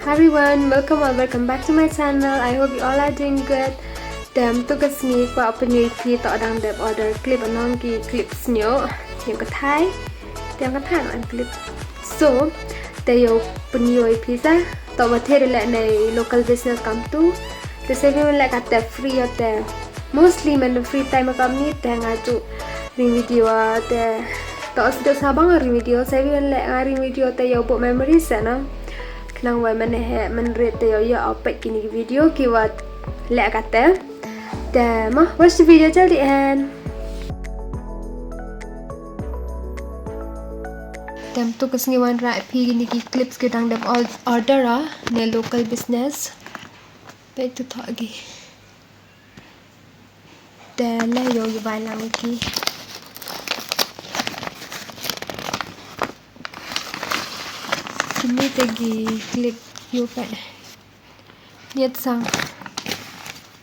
Hi everyone, welcome back to my channel. I hope you all are doing good. Dem tugas ni kwa opportunity to dang dem order clip anong ki clip snyo yang kathai an clip. So, tayo punyoy pizza to bathe le nei local business kam tu. The saving le kat free te mostly man free time kam ni te ngaju ring video te to asdo sabang ring video saving le ring video te yo bo memories na. Nang wai man rate yo opet kini video kiwat le kata dan watch the video till the end. Dem tu kesengiwan rai pi gini ki clips ke dang dem order ne local business pe tu thagi dan le yo bai lang ki ini tegi clip yo pe niat sang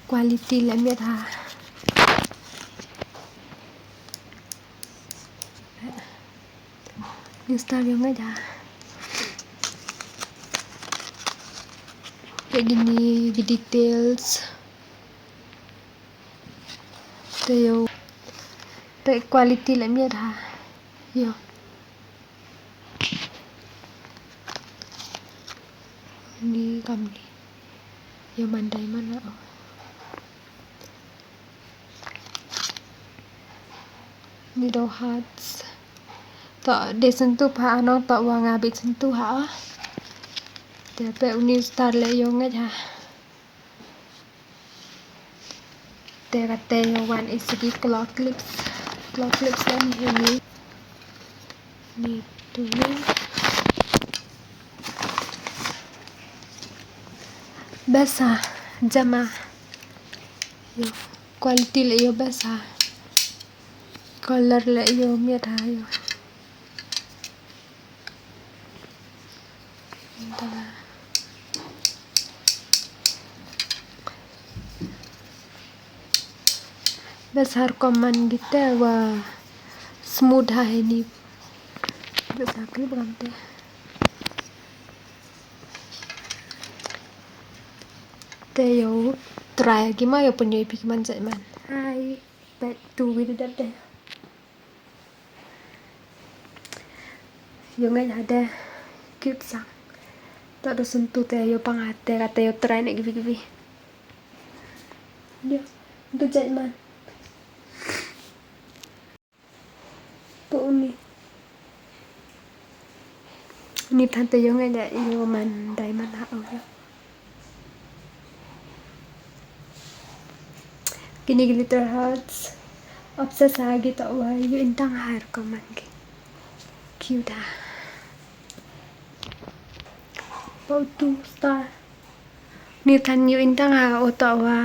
quality la miat ha new style yo ngai da kayak gini details yo te quality la miat ha yo ni kam ni yo mandai mana ni do hearts to de sentuh ha no to wang abit sentuh ha de pe uni star le yo ngai ha de kate yo one is di clock clips dan ni tu ni basa jama yo quality le yo basa color le yo miat ha yo besar command kita wa smooth ha ini besar klip ramte te yo try gimana yo punya ipik man man hai back to with that day yo ngai ada cute sang tak ada sentuh te yo pangate kata yo try nek gibi yo untuk man ni tante yo ngai da yo man diamond ha yo kini glitter hearts obses agi to wa yo intang har ko man ki cute ha photo star ni tan yo intang ha o to wa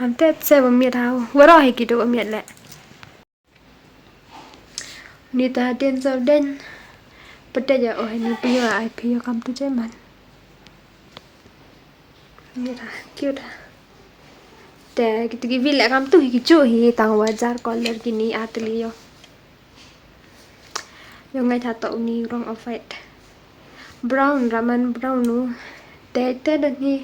am te se ba mi da wa ro he ki do mi le ni ta den so den pada ya oh ini punya IP yo kam tu man ni da cute te gitu gi villa kam tu hi chu hi tang wajar color gini atli yo ngai tha to ni rong of white brown raman brown nu te dan ni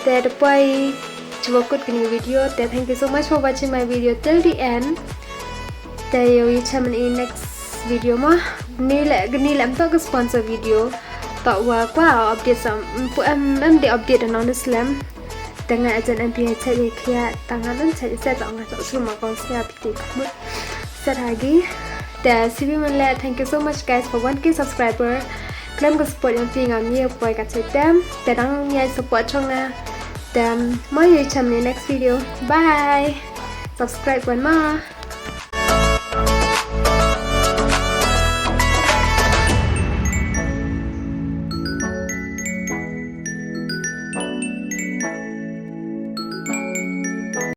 Terpai coba ikut kini video. Thank you so much for watching my video till the end. Tayo icham in next video mah. Gini lam to ke sponsor video. Tak wa kwa update sam. Em di update dan on Islam. Dengan ajan MPH cari kia tangan cari saya tak ngat tak suruh makan saya piti kamu. Seragi. See you later. Thank you so much guys for 1K subscriber. Kalian ke support yang tinggal ni upaya kat saya. Terang ni support channel. Dan mau channel next video. Bye. Subscribe one more.